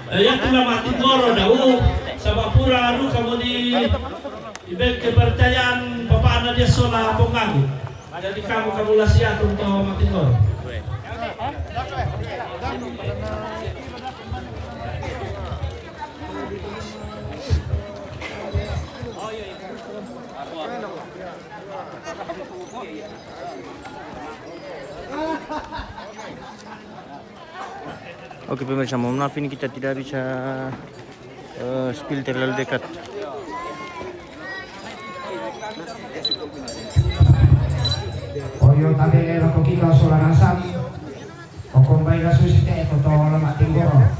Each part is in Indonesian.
Ya tula mati goro daw sa Mapura kamu di ibig kepercayaan Bapak Ana dia sola pongagu. Jadi kamu lah siap untuk mati goro. Oke pemirsa, mohon maaf ini kita tidak bisa spill terlalu dekat. Oyo tabe rako kika sola nasam. Kokombai rasu site toto lama tinggoro.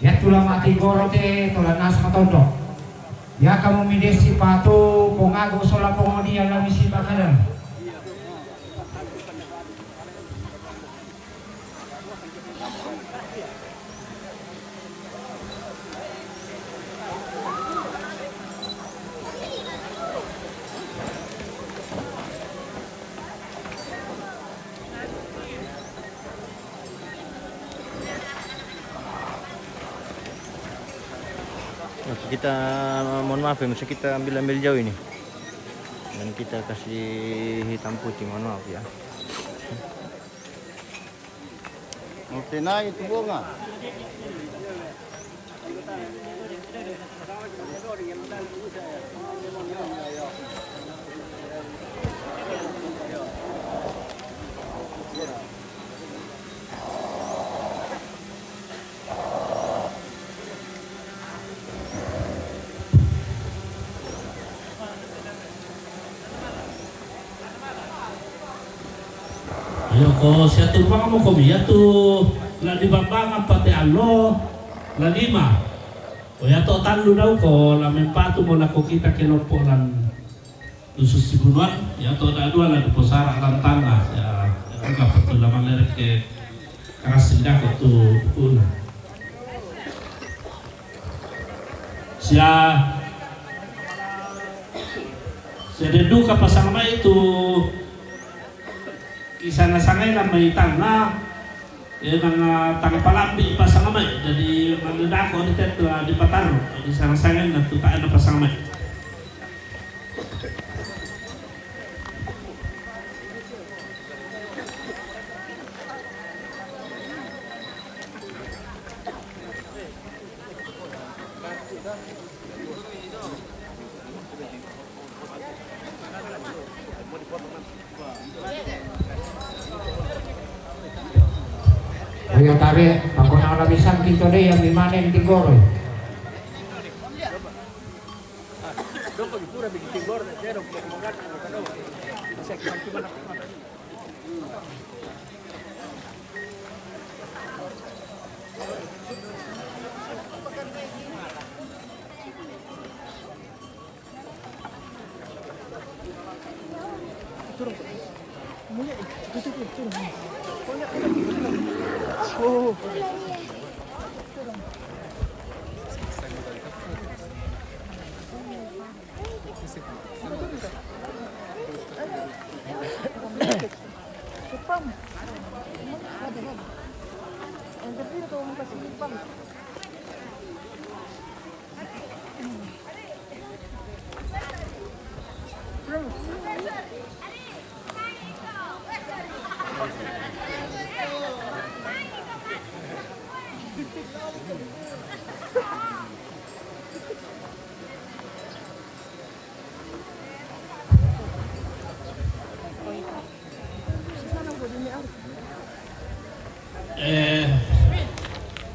Ya tula mati goro te tola nas matondo. Ya kamu midesi patu pongago sola pongoni ala misi bakadan. Oke, kita mohon maaf ya, mesti kita ambil jauh ini dan kita kasih hitam putih, mohon maaf ya. Oke, nah itu bunga. Ayo ko siya tu mga mo komiya tu la di babanga pati allo la lima. O ya to talo daw ko la mempatu mo na ko kita kilopo lan dusus sibunuan ya to da dua la di posara lantanga ya ka patu la manere ke karasinda ko tu una. Siya dedu ka pasang itu kisah nasangay na may tanga nang tangpalambi pasangamay jadi manudako di teto di pataro di sangasangay na tutaan na pasangamay. Oyo tabe ako na labisang kito de yang limanen tinggoro. Oh.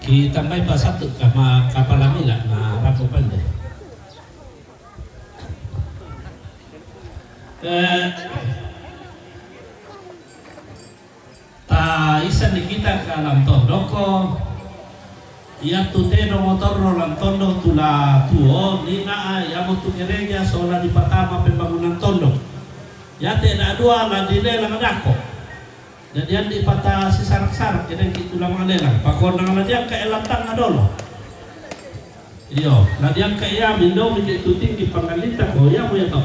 Kita may pasat kama kapalamila na rapo pande. Ta isa ni kita ka lantondo ko ya tuteno motorno lantondo tula tuo ni na ya mo tu gereja sola di patama pembangunan tondo. Ya te na dua la dile la ngadako. Jadi yang di patah si sarak-sarak jadi kita lang alela pakon nang ladiang ka elatang adolo. Iyo, ladiang ka iya mindo mi tuting di pangalita ko ya mo yato.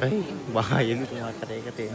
Ay, bahaya gitu mga kate-kate.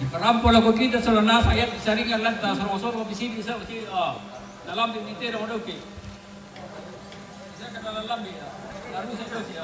Parampol ako kita sa lanas ayat saringan lanta sa rosor ko bisini sa dalam di tero mo doki. Sa ka dalam di. Lalu sa doki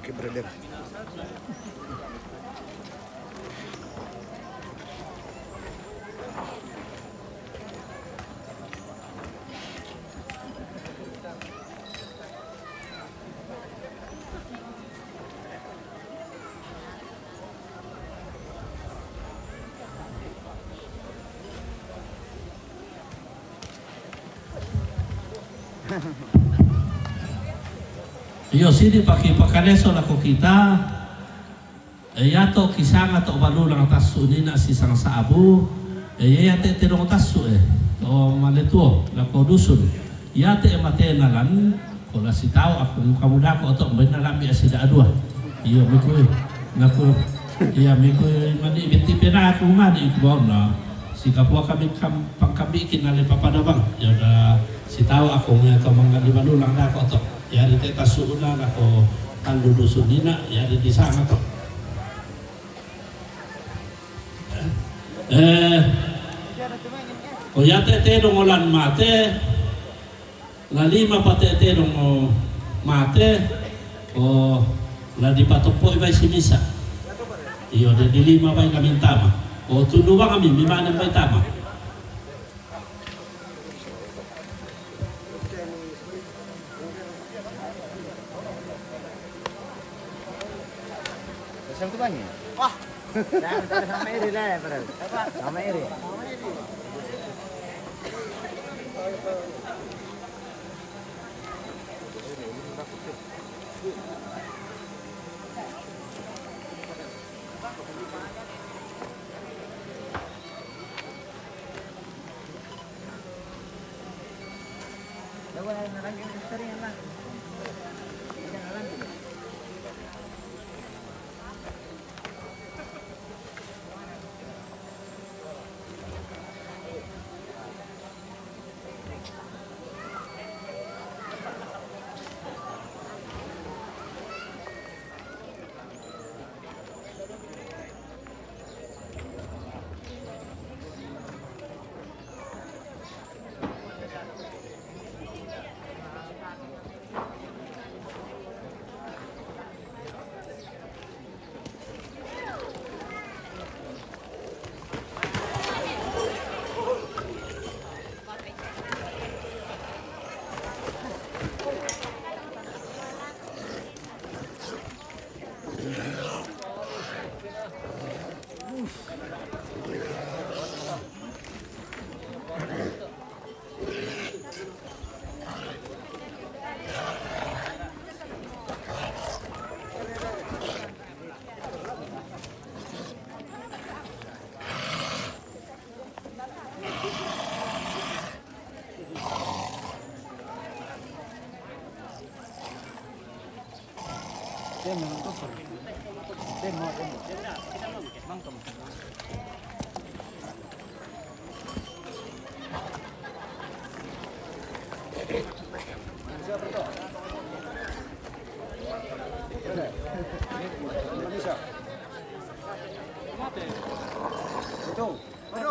Okay, brother. Iyo sini pakai pakaneso lako kita. Yato kisanga to balulang tasu ni na si sang saabu. Yate terong tasu to maletuo lako dusun. Yate mate nalan ko la si tao ako kamuda ko to benalami asida adua. Iyo mikoy nako iya mikoy mani binti pena ako mani ko na si kapwa kami pangkabi kinale papadabang. Ya da si tao ako nga to mga libalulang na ko to. Yari teta suuna na ko tando dusun nina yari di sana to. O yate terong ulan mate, la lima pate terong mate, o la di patopo ibay simisa. Iyo de di lima bay kami tama. O tunuwa kami mimanan bay tama. Satu banyak. Wah, Sama iri lah, padahal. Sama iri.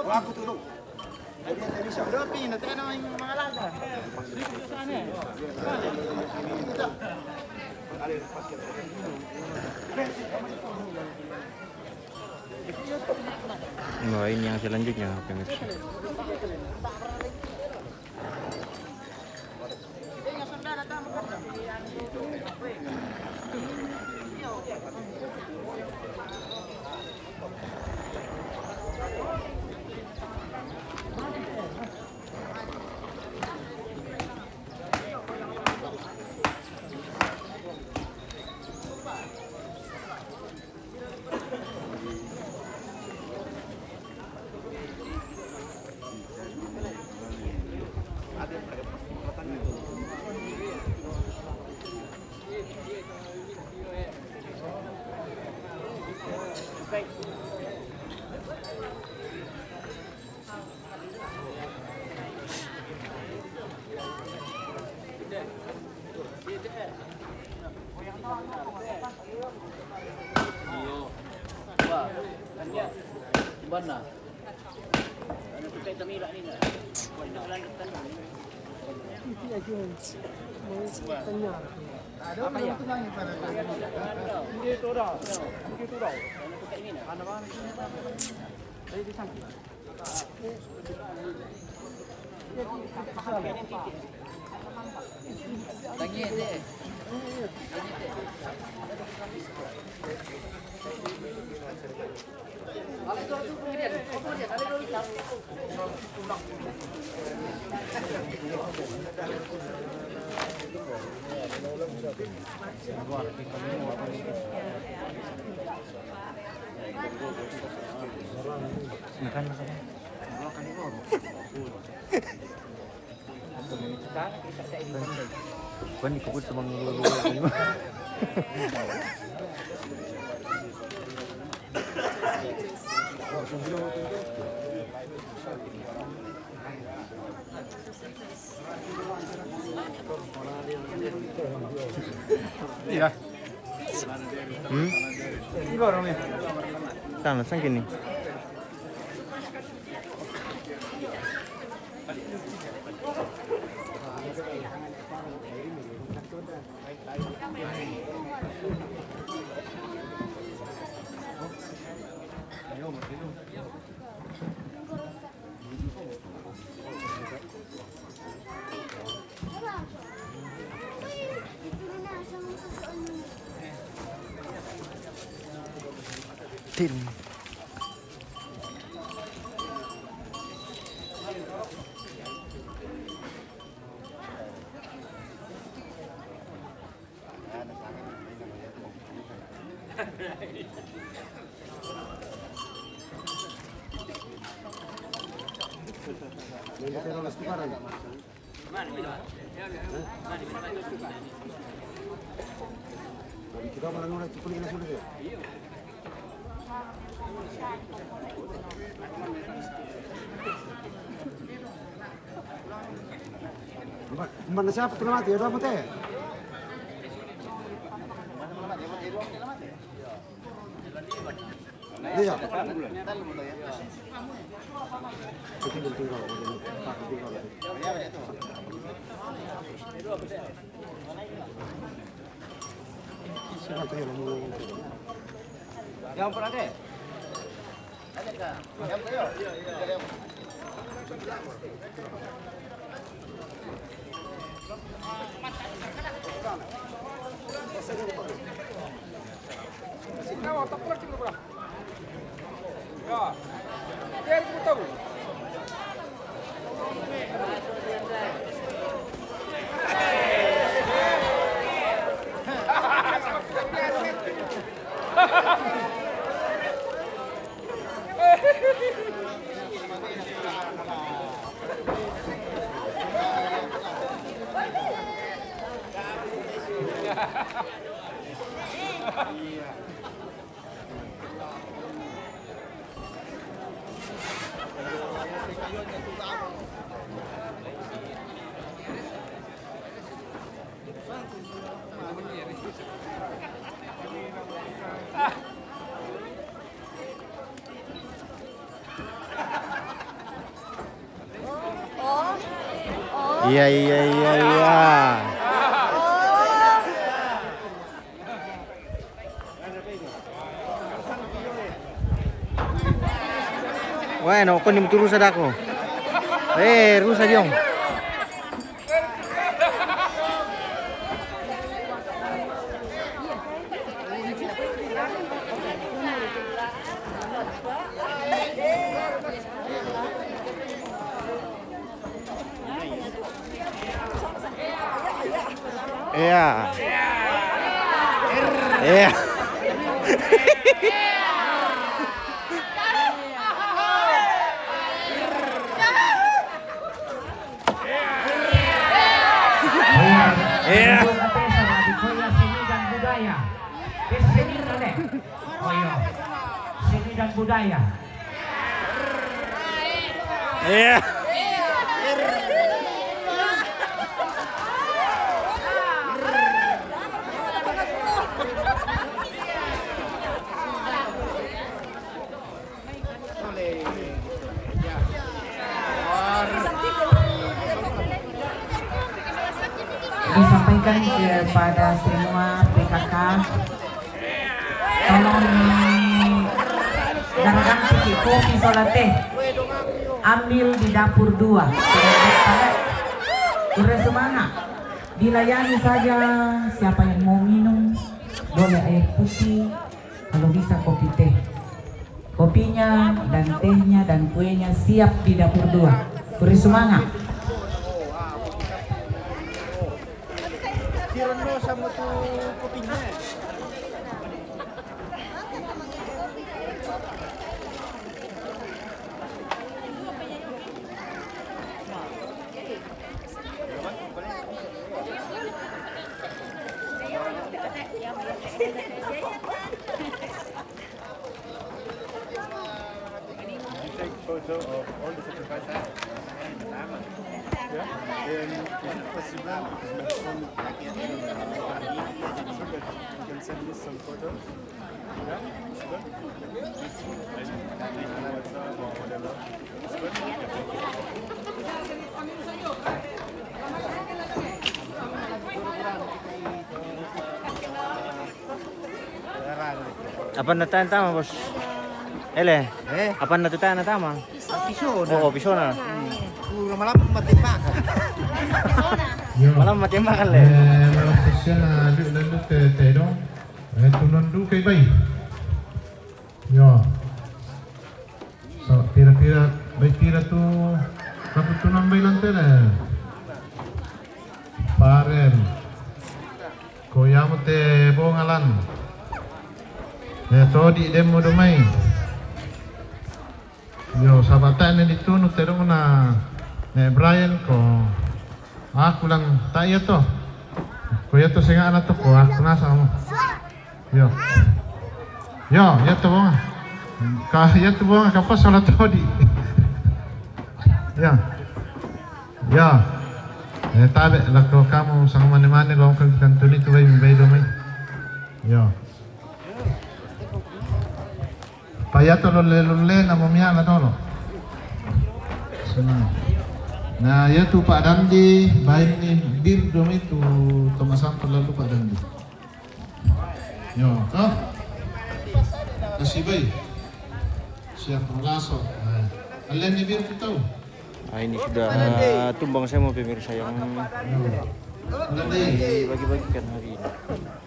Aku turun. Udah pindah, tena yang mangalaga. Nah, ini yang selanjutnya pemirsa. Mana? Ano kita tamira ni na? Wala lang tanong. Apa ya? Hindi to daw. Hindi to daw. Ano kita ini na? Ano ba? Ay di sampai. Lagi deh. Kan dikubur sama ngelulu ini mah. Iya. Iba orangnya. Tanah sang gini. Tim. Mana siapa tu mati? Ada mati? Iya. Yang pernah deh? Ada kah? Yang pernah? Iya. Bueno, kau ni betul rusak aku. Rusak jong. Iya. Seni dan budaya. Iya. Disampaikan kepada semua PKK, tolong garagang piki kopi solate ambil di dapur 2. Udah semangat, dilayani saja. Siapa yang mau minum boleh air putih, kalau bisa kopi teh. Kopinya dan tehnya dan kuenya siap di dapur 2. Beri semangat. Sama tu kopinya. Take photo of all the sacrifices and the lamb. Yeah. Is it possible? Because my phone so that you can send me some photos. Yeah. Possible? Like WhatsApp or whatever. Apa nataan tama, bos? Ele? Apa nataan na tama? Pisau Oo, piso na. malam matembak. Malam matembakan le. Malam session na du te no. Tu non du kai bai. Yo. So, tira tu kaputunan bay lang tira. Paren. Koyamo te bongalan. Todi demo domay. Yo, sabatan ni dito no tero na Brian ko. Aku lang tayo to. Kuya to singa anak to ko. Aku nasa mo. Yo. Yo, ya to bunga. Ya to bunga kapas salat todi. Ya. Ya. Tabe lako kamu sang mani-mani lo kan kantuni tu bay domay. Yo. Payato lo lele na momia na dolo. Senang. Nah, ya tu Pak Dandi, baik ni bir dom itu tomasan terlalu Pak Dandi. Yo, toh. Kasih baik. Siap mengasok. Kalian ni bir kita. Ini sudah tumbang semua pemirsa yang dibagi-bagikan hari ini.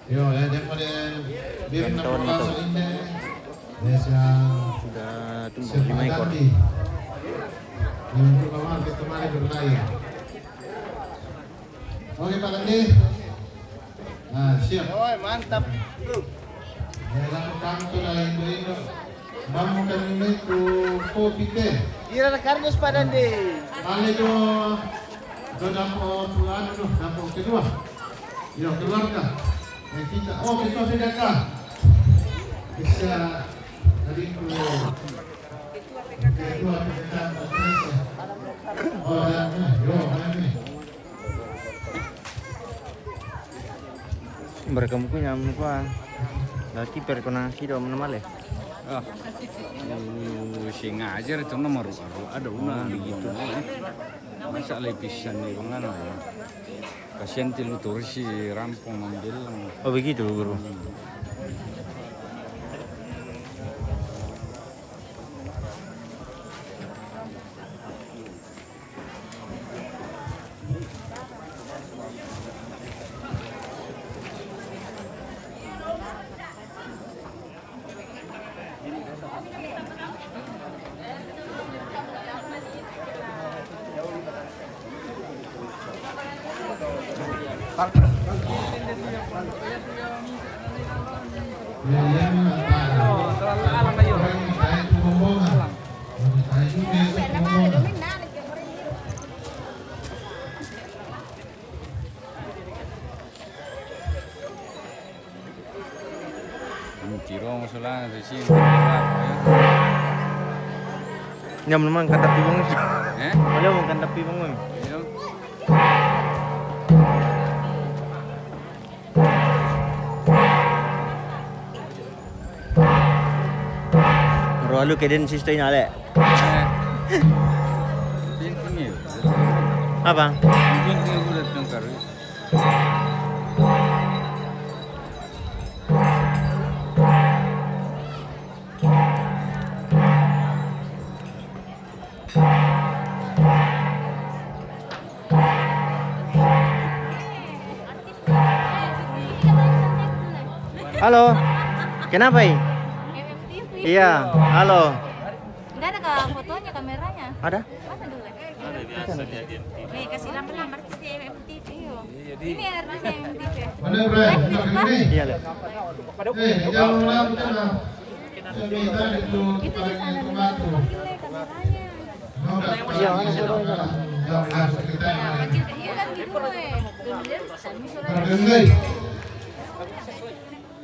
Yo, ya daripada bir nak mengasok ini. Sudah tumbang 5 ekor. Untuk kawan kita mari berlayar. Oke Pak Dandi. Nah, siap. Oh, mantap. Ya, lakukan tu lain Indo. Bangun kami itu kopi teh. Kira kardus Pak Dandi. Kali itu dapur dapur kedua. Yo, keluarga. Kita kita sedekah. Bisa tadi itu kedua kita Mereka punya muka. Lagi perkona sih dong nama le. Singa aja itu nomor ada una begitu. Masa lebisan nih bang kasihan tilu tursi rampung ambil. Oh begitu guru. Tirong sulang di sini. Nyam naman kandapi bang. Wala mo kandapi bang. Lalu keden sister ini ale. Apa? Halo. Kenapa ini? Iya, halo. Enggak ada kak fotonya, kameranya. Ada? Mana dulu? Ada nih, kasih lampu-lampu artis di MTV. Ini artisnya MTV. Mana Bro? Iya, Le. Jangan lampu sana. Kita itu Itu di sana dulu kameranya. Iya, mana fotonya? Jangan kita. Iya kan gitu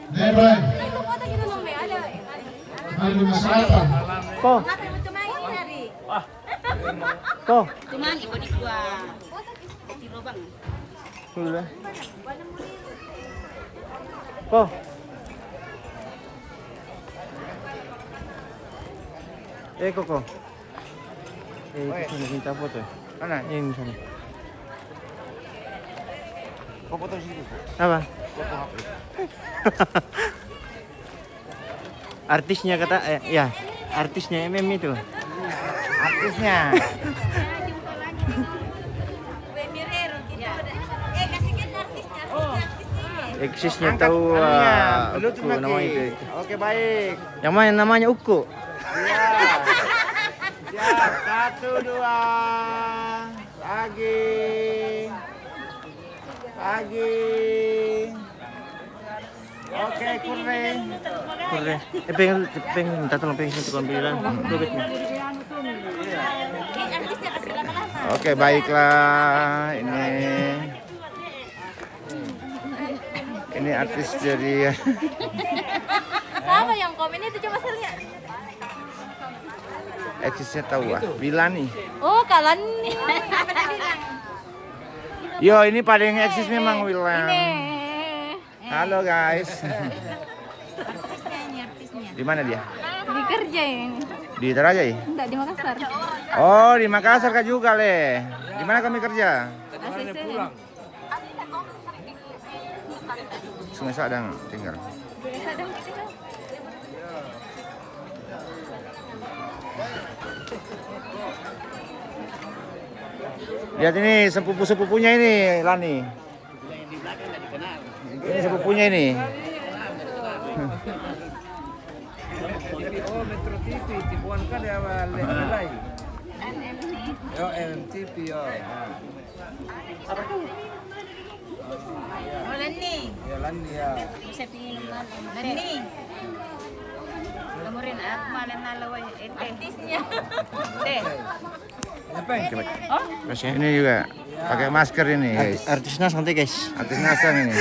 Nih, Brian. Itu foto gitu dong, ada. Ada masalah. Kok? Ngapain mau cumain hari? Kok? Cuman ibu di gua. Di lubang. Dulu. Kok? Kok. Kita minta foto. Mana? Ini misalnya. Kau foto situ. Apa? Artisnya kata ya, artisnya MM itu. Artisnya. Gue mirror gitu. Kasihkan artisnya. Eksisnya Angkat tahu anunya, Uku Bluetooth lagi. namanya itu. Oke, baik. Yang mana namanya Uku? Siap. Siap. 1, 2. Lagi. Oke, kurang. Boleh. Pengen minta tolong pengen tukang bilang dobetnya. Artisnya kasih lama-lama. Oke, baiklah. Ini artis dari Sama yang komen itu coba saya lihat. eksisnya tahu Wilani. Oh, kalian nih. Yo, ini paling eksis memang Wilan. Ini. Halo guys. Artisnya ini artisnya. Di mana dia? Di kerja ini. Di Tarajai? Enggak di Makassar. Oh, di Makassar kah juga, Le. Di mana kami kerja? ACC. Sungai Sadang tinggal. Di Sadang gitu kan. Lihat ini sepupu-sepupunya ini, Lani. Ini sepupunya ini. Oh, Metro TV, tipuan kan ya Lelai. Oh, MTV ya. Oh, Lani. Ya Landi ya. Bisa pingin malam. Lani. Kamu rin at malam nalaway artisnya. Teh. Ini juga pakai masker ini, guys. Artisnya santai guys. Artis Nasang ini.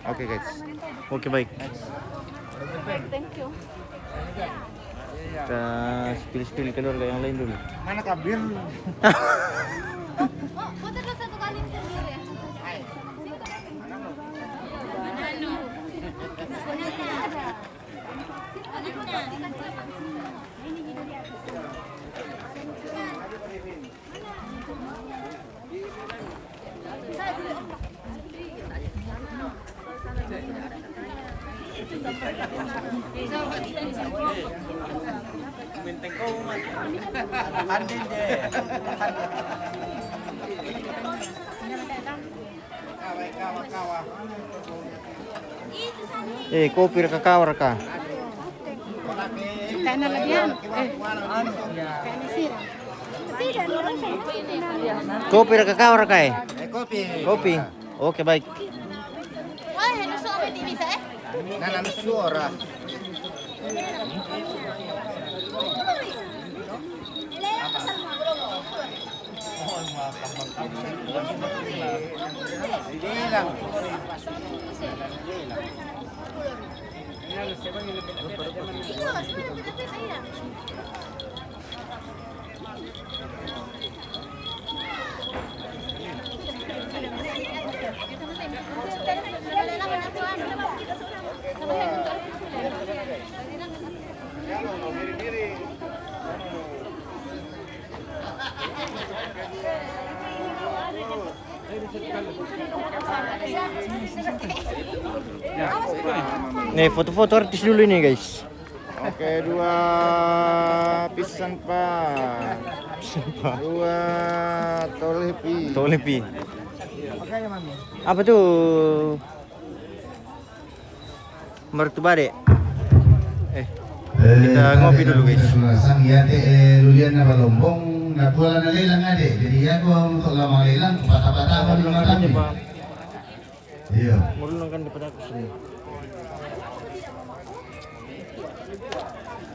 Oke, guys. Oke baik. Thank you. Kita pilih-pilih keluarga yang lain dulu. Mana kabir? Oh, putar lo satu kali sendiri ya. Kopi kakawar ka. Karena lebihan. Kopi kakawar ka eh. Kopi. Kopi. Oke baik. Wah, ano suami di bisa eh? Nanam suara. Nih foto-foto artis dulu nih guys. Oke, 2 pisan pak. 2 tolepi. Tolepi. Apa tuh? Mertubade. Kita ngopi dulu guys. Sang ya lulian na balombong na pula na lelang ade. Jadi ya ko untuk lamang lelang patah-patah di rumah kami. Iya. Mulung kan daripada aku sini.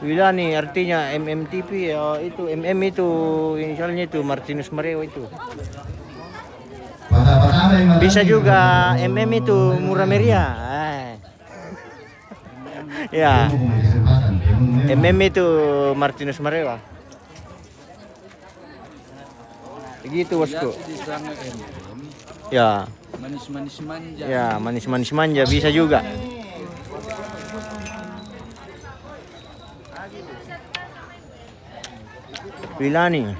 Wila nih artinya MMTV ya itu MM itu inisialnya itu Martinus Mareo itu. Patah-patah Bisa juga MM itu Murah Meria. Ya. MM itu Martinus Mareo. Begitu bosku. Ya. Manis-manis manja. Ya, manis-manis manja bisa juga. Wilani.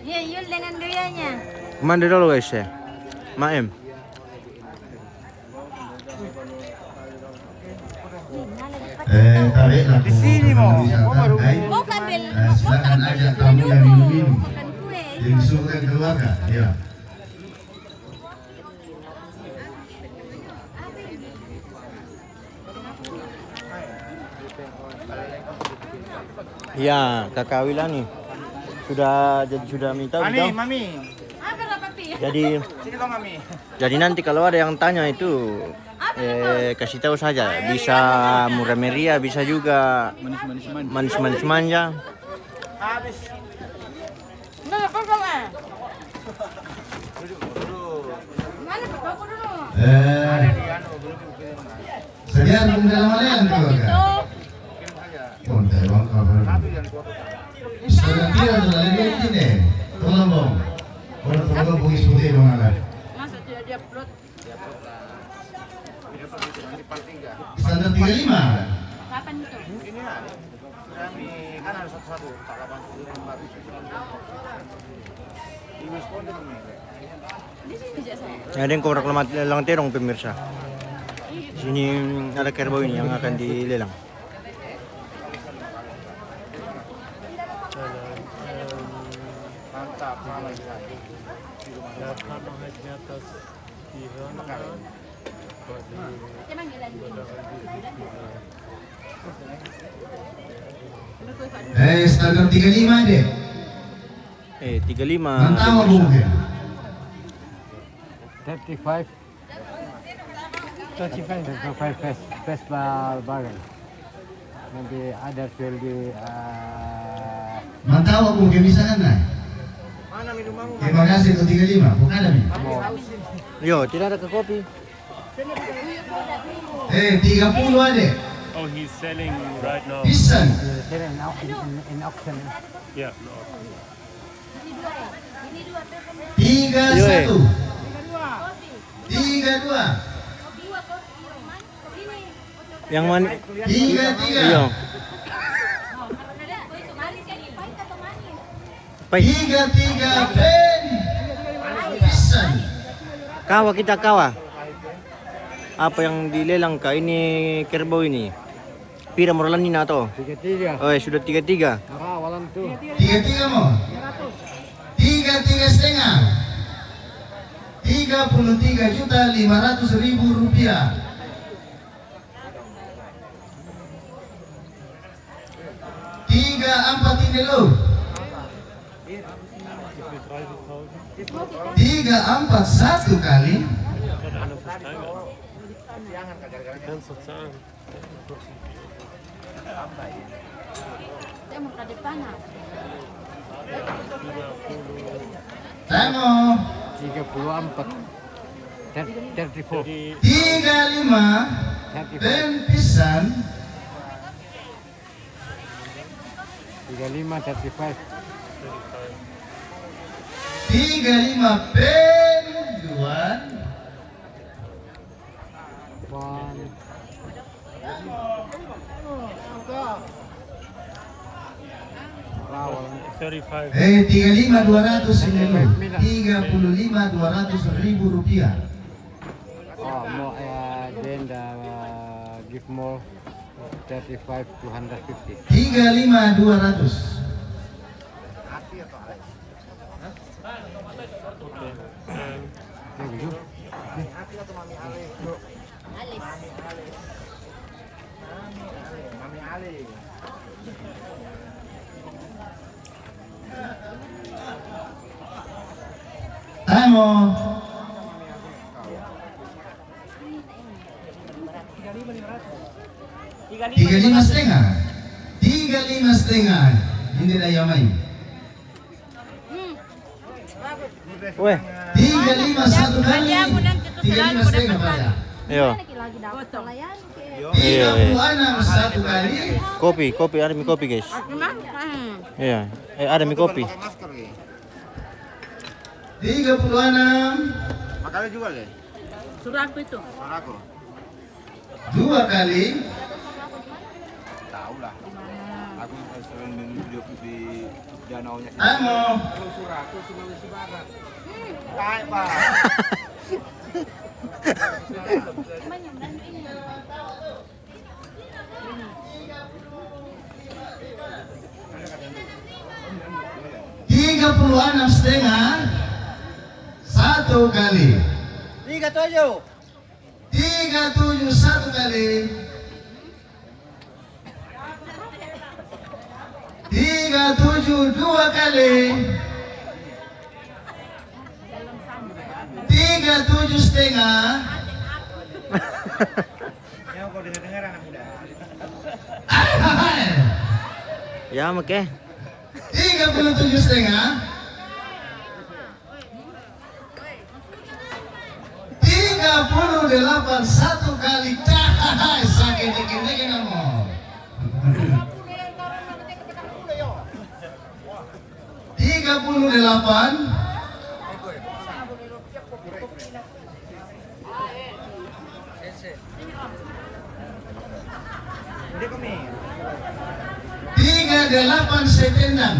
Iya, Yul dengan gayanya. Mandi dulu guys ya. Maem. Tarik lah di sini mau. Mau ambil, Silakan ajak kue tamu yang dulu. minum-minum. Makan kue. Yang disuruhkan keluarga. Ya. Ya, kakak Wila nih sudah minta udah. Mami. Apa lah papi? Sini kau Mami. Jadi nanti kalau ada yang tanya itu kasih tahu saja. Bisa murah meriah, bisa juga manis-manis manja. Habis. Nggak apa Mana papaku dulu? Sediaan dalam malian keluarga. Kontai bang kabar. Sudah dia sudah lebih ini. Tolong bang. Tolong bungis putih bang alat. Masa tidak dia upload? Standar 35. Kapan itu? Kami kan harus satu-satu. Tak kapan Di sini saja saya. Ada yang korak lelang terong pemirsa. Sini ada kerbau ini yang akan dilelang. mantap malam Dia manggil Standar 35 deh. 35. Mantap mungkin. 35 best bargain. Maybe others will be Mantap mungkin bisa kan nah? mana minumanmu Terima kasih untuk 35. Bukan ada nih. Yo, tidak ada ke kopi. 30 ada. Oh, he's selling right now. Bisa. in auction. Yeah. No. Ini dua. 31. 32. Yang mana? 33. Iya. Pai. 33 pen. Bisa. Kawa kita kawa. Apa yang dilelang ka ini kerbau ini? Pira moralan ni na to? 33. Oh, sudah 33. Walang tu. 33 mo. 33 setengah. 33.500.000 rupiah. 341 kali. Saya mau ke depan. Tengok. 34. 34. 35 pen pisan. 35, 35. 35 pen Juan. Rawal. 35. 35.200 ini lo. 35.200.000 rupiah. Oh, more, then give more 35 to 150. 35.200. Thank you. Mami Ali. Tamo. 35 setengah. 35 setengah. Hindi na yamay. Weh, 35 satu kali. 35 setengah pada. yo. Lagi dapat pelayan. 36 satu kali. Kopi, ada mie kopi, guys. Iya, ada mie kopi. 36 Makanya jual ya? Suruh aku itu. Suara aku. 2 kali. Tahu lah. Aku sering video di danaunya. Tamo. Suara aku Sulawesi Barat. Kayak Pak. 36,5 satu kali. 37. 37 satu kali. 37 dua kali. 37 setengah. Ya, oke. 37 setengah. 38 satu kali. Cahai sakit dikit-dikit kamu. 38. 38 setendang.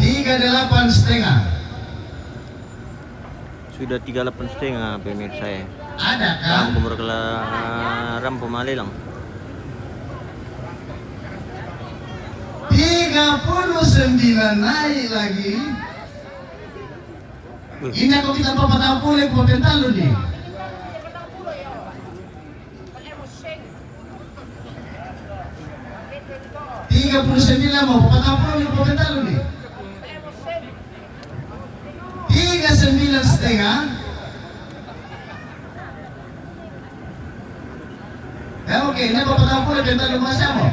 38 setengah. Sudah 38 setengah pemirsa ya. Ada kan? Ram kumur kelaram pemali lang. 39 naik lagi. Ini aku kita 40 ke pentalo nih. 39 mau 40 ke pentalo nih. 39 setengah. Ya oke, ini 40 pentalo masih mau.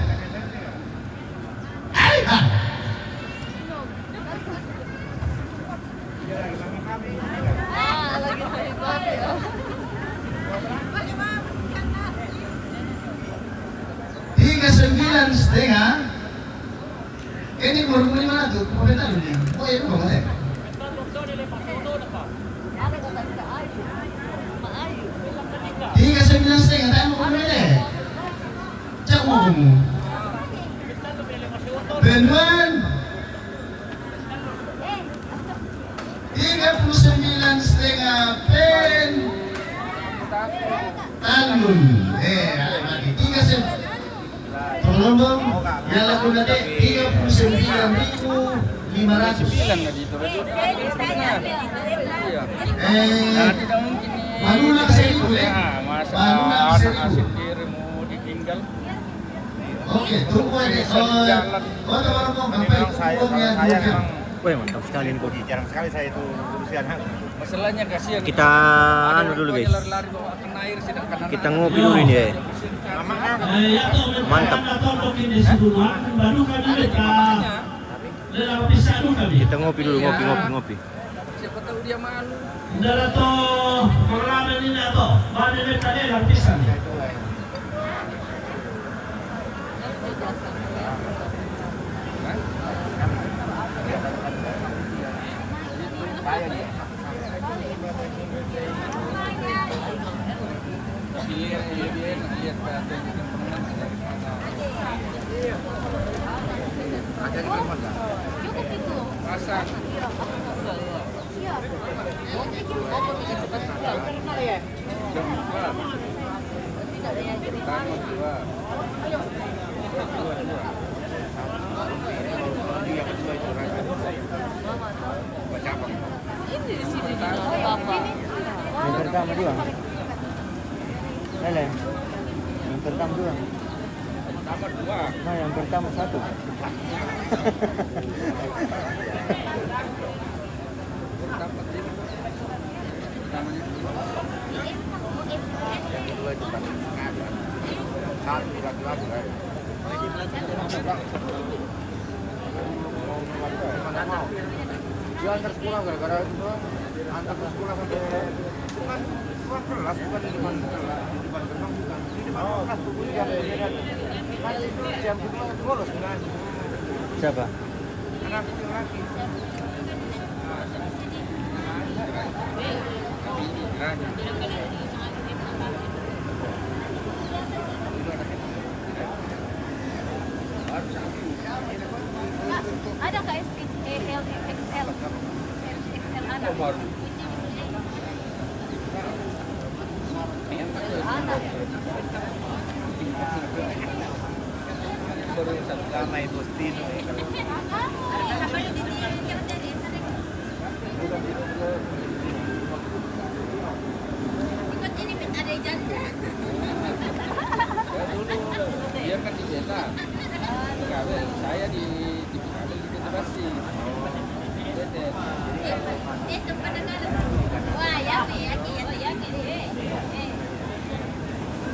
Sembilan setengah. Ini baru 500. Komentar ini. Oh iya, bang deh. 39 setengah. Tayo mo kami deh. Cak mo mo. Benuan. 39 setengah pen. Talun. Ada lagi 39. Tolong yang laku nanti 39.500. Malunak saya itu ya. Malunak saya itu. Oke, tunggu aja. Oh, teman-teman mau ngapain? Wah, mantap sekali ini kopi. Jarang sekali saya itu urusan. Masalahnya kasihan. Kita anu dulu guys. Lari-lari bawa kena air sedang kanan. Kita ngopi dulu ini ya. Mantap. Kita ngopi dulu, ngopi. Siapa tahu dia malu. Dala to pengalaman ini atau mana dia tadi lapisan. Yang pertama dua. Lele. Yang pertama dua. Nah, yang pertama satu. Dia antar sekolah gara-gara itu antar sekolah sampai bukan kelas bukan di depan gerbang bukan di depan kelas tuh kuliah kan itu jam kedua bolos kan Siapa? anak laki Ada ka XL, anak. Anak. Ikut ini minta ada janda. Dia kan di desa. Saya di Bekasi. Itu pendengar. Wah, ya, ya, ya,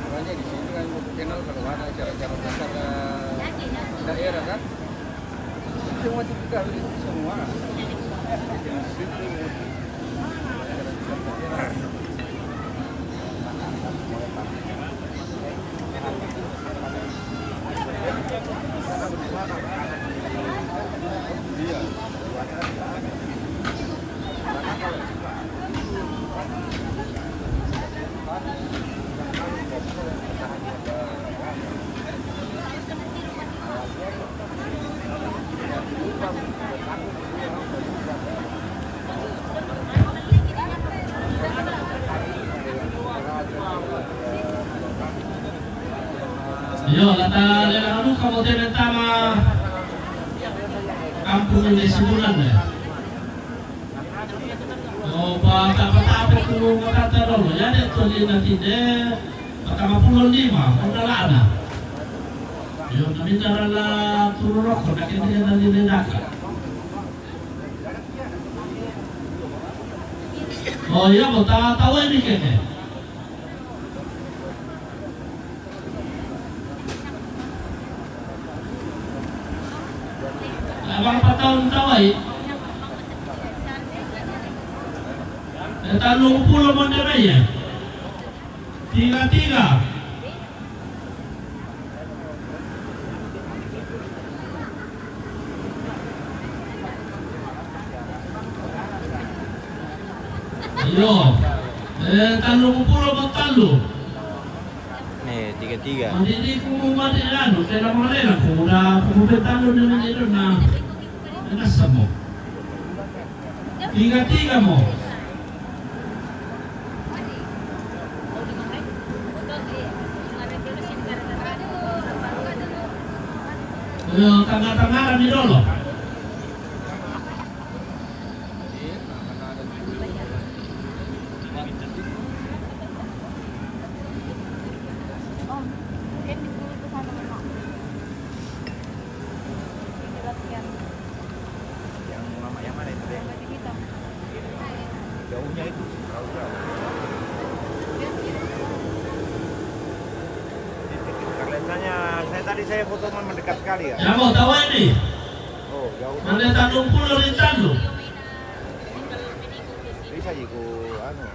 Makanya di sini kan kenal kalau ada acara-acara besar daerah kan. Semua juga semua. Yo, lata lalu kamu tama kampung ini sebulan ya. Oh, apa tu kata dulu ya deh tu di nanti deh. Pertama 55, udah lana. Yo, kami darala turun rokok, nak ini nanti ledakan. Oh iya, mau tahu ini kayaknya. Abang 4 tahun tawai. Talung pulau Monteraya. 33. Ayo. Talung pulau Montalu. Nih, 33. Hindi ko mumari ano, kaya mga nila, kung betalo naman nila na nasa mo. Tiga mo. Tengah-tengah ni dulu. Saya foto mendekat sekali ya. Ya mau tahu ini? Oh, jauh. Mana Tanjung Pulau di Tanjung? Bisa jiku anu.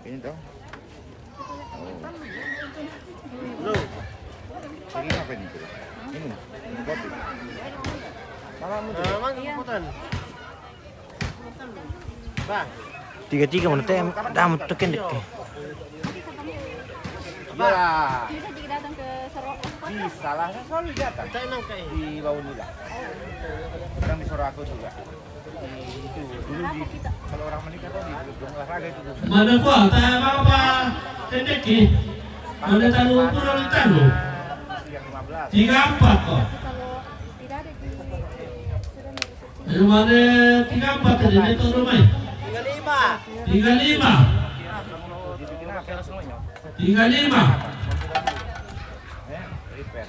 Ini toh. Oh. Ini apa ini? Minum kopi. Malam itu. Mang Bang. 33 mana teh? Dah mau tekan dek. Ya. Bisa jika datang ke Sorok. Bisa lah, saya selalu datang. Saya emang kayak di Baunila. Kadang di Soroko juga. Itu dulu kalau orang menikah tuh di gedung olahraga itu. Mana gua? Tanya apa? Tendeki. Mana Tanjung Pulau di Tanjung? Yang 15. 34 kok. Kalau tidak ada di Di mana 34 tadi itu rumah? 35. Dibikin apa semuanya? 35. Repair.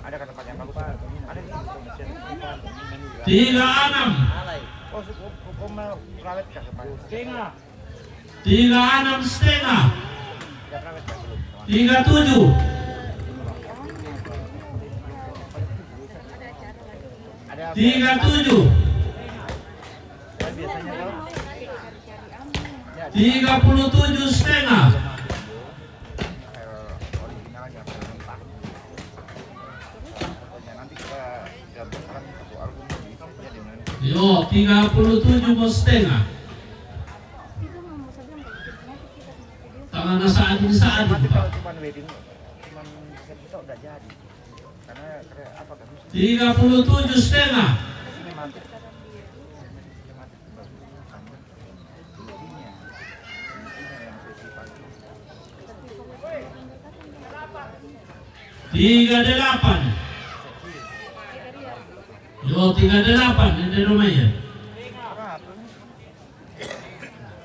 Ada kan tempatnya bagus. Ada di mesin. 36. Oh, kok mau rawat kah kemarin? Setengah. 36 setengah. Ya rawat kah belum? 37. Ada 37. biasanya kalau 37 setengah. originalnya mentah. Nanti kita gabungkan satu album bisa dengan Yo, 37 mau setengah. Tangan saat ini saat tapi itu, Pak. kalau cuma wedding cuma kita udah jadi karena apa kan 37 setengah. ini mantap. 38. Yo 38 hindi Romaya.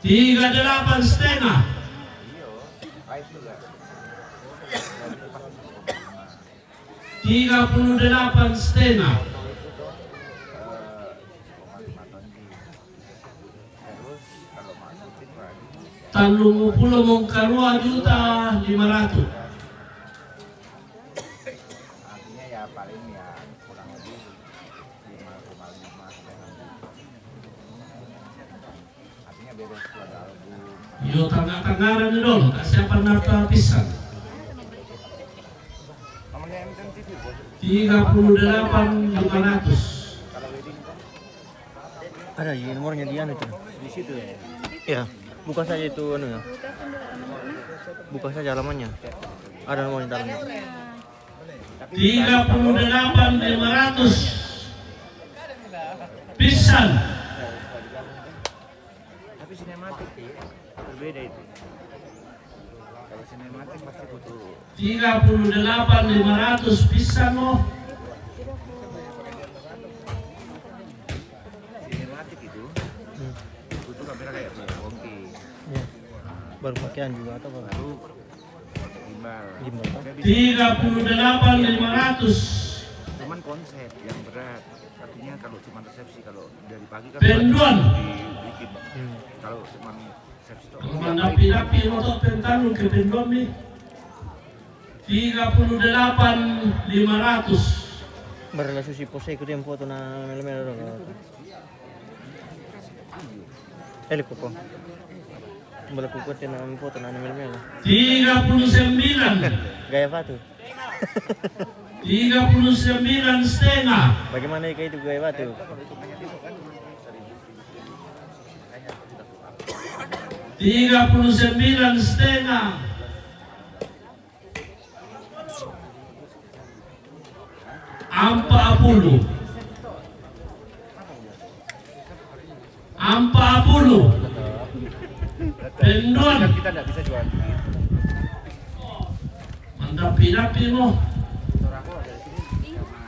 38 setengah. 38 setengah. 32.500.000. Artinya ya paling ya kurang lebih 5,5. Artinya bebas pada album. Yo tangga-tanggaran ni dolo, tak siapa nafta pisan. Namanya MTN TV bos. 38.500. Kalau wedding kan Ada di nomornya dia itu. di situ ya. Iya, buka saja itu anu ya. Buka saja halamannya. Ada nomornya dalamnya. 38.500 pisan. Tapi sinematik berbeda itu. Kalau sinematik pasti butuh 38.500 pisan loh. sinematik itu. Butuh kamera kayak bongki. Iya. Baru pakaian juga atau baru Baru gimbal. gimbal kan? 38.500 Cuman konsep yang berat. Artinya kalau cuma resepsi, kalau dari pagi kan penduan. dikit. Kalau cuma resepsi itu Mendapi-dapi motor pentanun ke penduan nih. 38.500. Berrelasi si pose ikut yang foto na melo-melo dong. Kupo. Boleh kukuat na foto na melo-melo. 39. Gaya apa tuh? 39 setengah. Bagaimana kayak itu gaya batu? 39 setengah. Ampa 40. Penduan. kita nggak bisa jual. Mendapi-dapi mo. Suara aku dari sini sama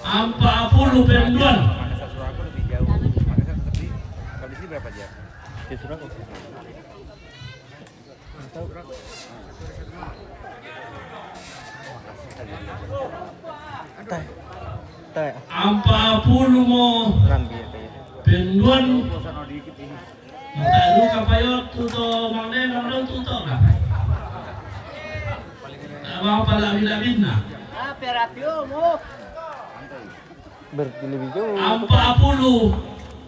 Ampa 40 penduan. Makassar suara aku lebih jauh. Makassar tetap di kalau di sini berapa jam? Di Suraku. Tai. Tai. Ampa 40 mo. Rambi ya kayak. Penduan. Suasana dikit ini. Tak luka payot tuto mangne nang tuto lah. Apa pala bilabid na. Lebih jauh. Ampa 40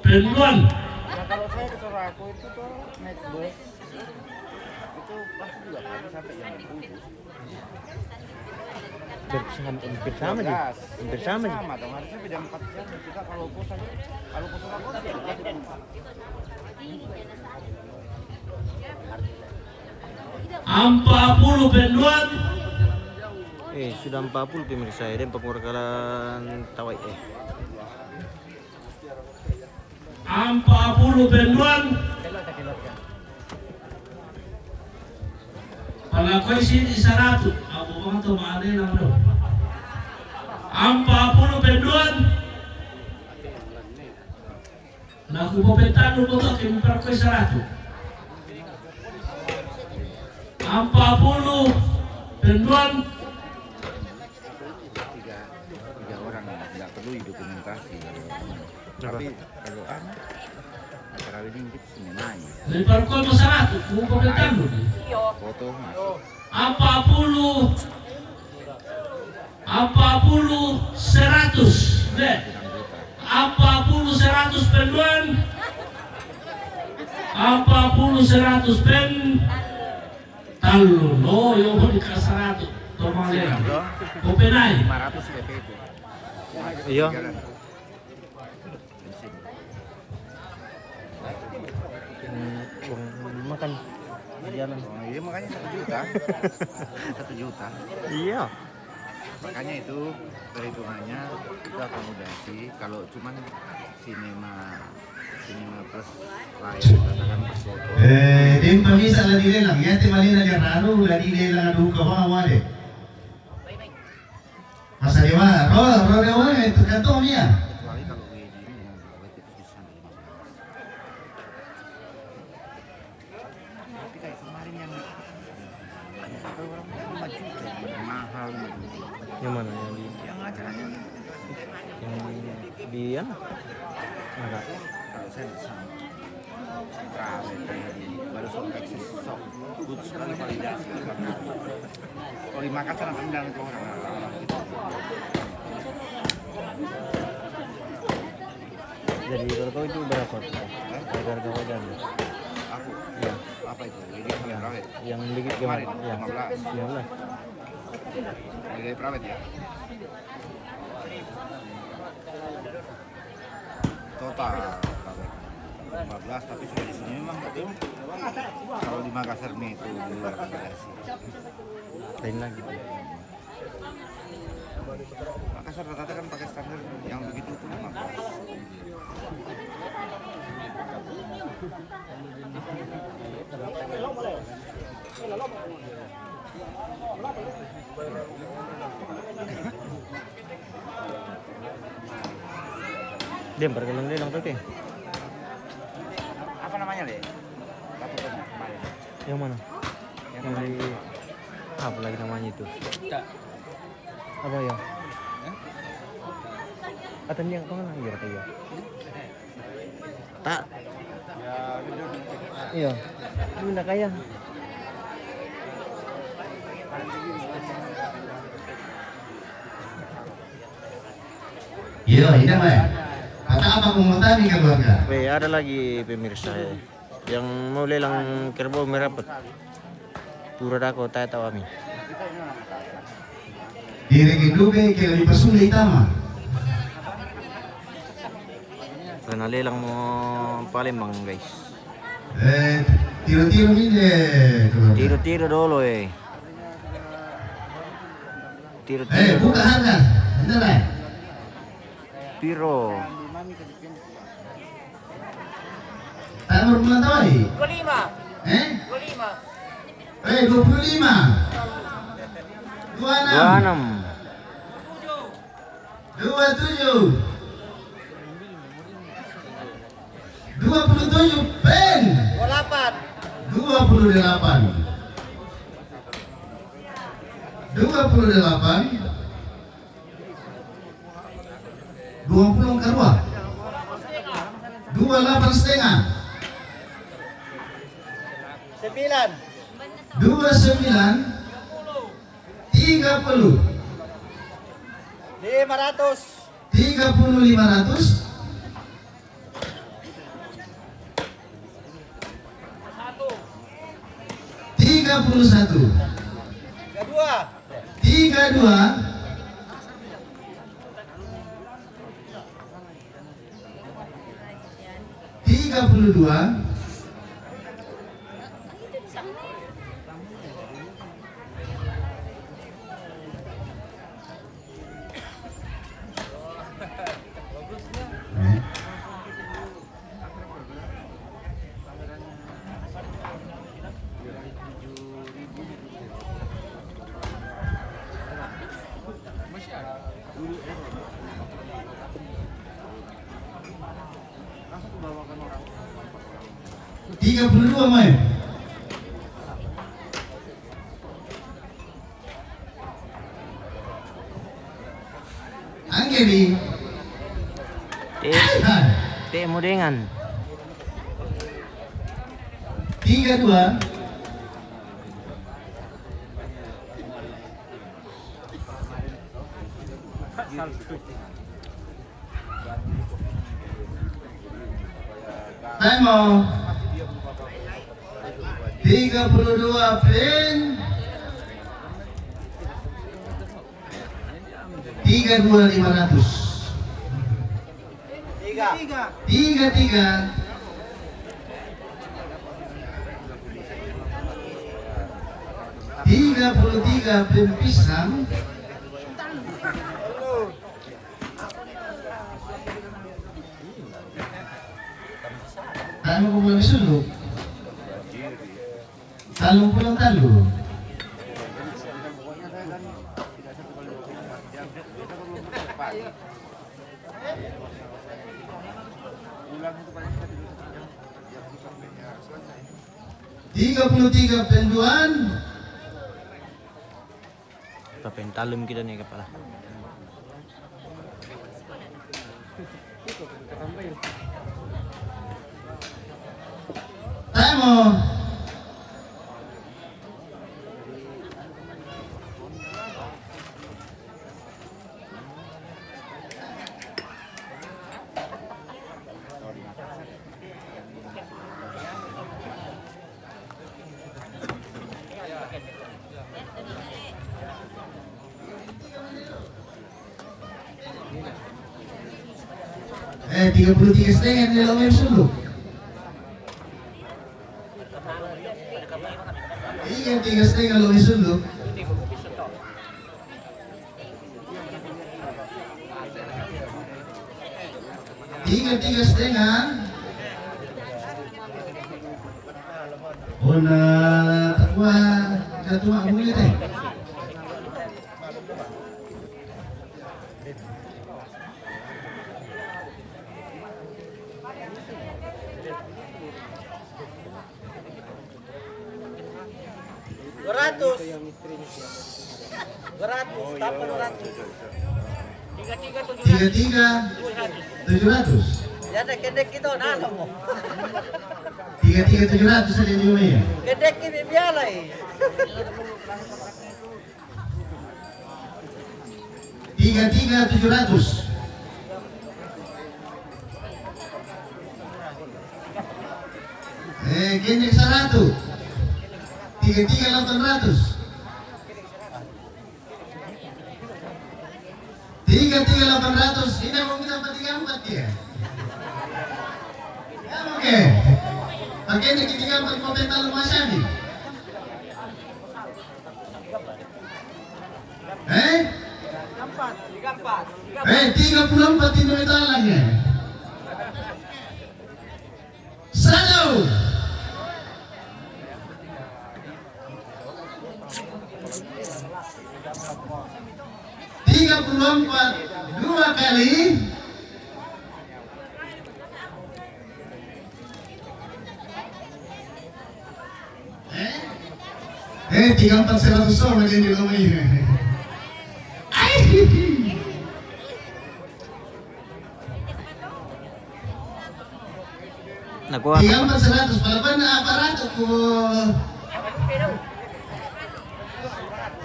penduan. Nah kalau saya ke Sorako itu tuh naik bus itu pasti juga pagi sampai jam 10. Hampir sama sih. Hampir sama sih. Sama dong, harusnya beda 4 jam. Kita kalau pos aja, kalau pos Sorako sih ya. Ampa 40 penduan. Sudah 40 pemirsa ya, dan pemurkalan tawai Ampa 40 penduan. Palakoy sini 100. Ako mga tumaane lang do. Ampa 40 penduan. Naku po pentano mo to, kaya mo palakoy 100. Ampa 40 penduan. Tiga orang nggak perlu dokumentasi. Tapi kalau acara wedding itu semuanya. Dari palakoy mo 100, kung po pentano. Foto masuk. Ampa 40 100. Deh. Ampa 40 100 penduan. Ampa 40 100 pen. Talo, no, yung huli ka 100. Tomalera. Openay. 500 PP itu. Iya. Makan di jalan. Oh, iya makanya 1 juta. 1 juta. Iya. Makanya itu perhitungannya itu akomodasi. Kalau cuman sinema plus lain katakan plus foto. Din pamisa la dile lang, yate malina di raro, la dile lang adu ka mga wale. Masa di mana? Roh di mana? Itu kantong dia. Kecuali kalau WD ini dengan WD itu bisa 15. Tapi kayak kemarin yang banyak sekali orang 5 juta mahal ini. Yang mana yang di Yang acaranya di yang enggak. kalau saya di sana baru sok eksis sok butuh sekali validasi kalau di Makassar akan bilang ke orang Jadi kalau kau itu berapa? Harga wajan. aku Ya. apa itu ini berapa ya Yang dikit kemarin ya. 15 15. dari berapa ya total 15 tapi sudah di sini memang betul kalau di Makassar nih itu di luar validasi Lain lagi. Makassar rata-rata kan pakai standar yang begitu tuh 15. Dem pergelang dia lang tuh. Apa namanya Le? Laputannya kemarin. Yang mana? Yang di apa lagi namanya itu? Tak. Apa ya? Atau yang kau nang ya kayak. Tak. Iya. Itu ndak kaya. Iya, ini mah. Kata apa ngomong ke keluarga? Weh, ada lagi pemirsa yang mau lelang kerbau merapat. Pura dako tayo tawami. Diri kidube kila di pasuli tama. Karena lelang mo Palembang guys. Tiro-tiro ini keluarga. Tiro-tiro dulu Tiro-tiro. Buka harga. Bener. Piro. Tahu bulan tahu? 25. 25. 26. 27. 27 pen. 28. 20 kedua. 28 setengah. 29. 30. 500. 31. 32. 32. Tiga puluh dua main. Anggeri. Teh mudengan. 32. Temo 32 pen 32.500 33 33 pen pisang. Tahu kung may sulok. Talong pulang talo. Bulan itu paling kita tidur 1 jam. Yang bisa sampainya selesai. 33 penduan. Papentalum kita nih kepala. Temo. Eh, 33,5 nilai sulu. Iya, 3,5 lo sulu. 3,5. Una takwa katua muli teh. Tiga 700. Ya ada kedek itu nano mo. 700 saja di rumah ya. Kedek ini bialay. 700. Gini 100. 800. 800. Ini mau kita 34 ya. Ya oke. Pakai ini 34 mau pental rumah Syami. 34 itu metalanya. 1. Dua kali. Eh, 34 100 sama dia di rumah ini. Nakuha. 34 100 palaban na aparato ko.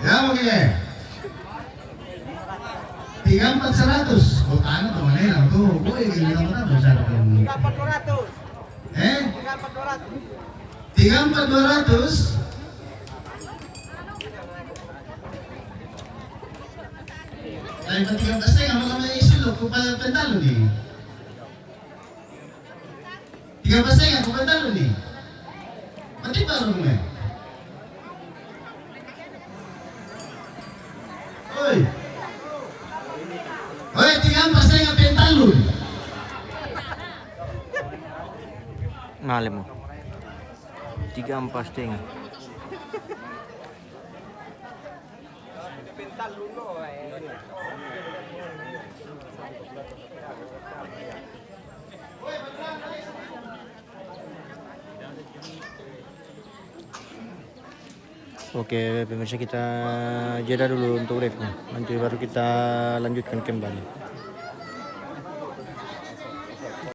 Ya mungkin. 34 100. Oh, ano to manila to? Boy, gini naman na sa akin. 400. 34 200. Ay, pati ang kasi ang mga may isulog kung pentalo ni. Tiga pasay kung pentalo ni. Pati parang mo eh. Oy! Oy, tiga pasay nga pentalo. Mahal mo. 3 ang pasting. Oke, pemirsa kita jeda dulu untuk live-nya. Nanti baru kita lanjutkan kembali.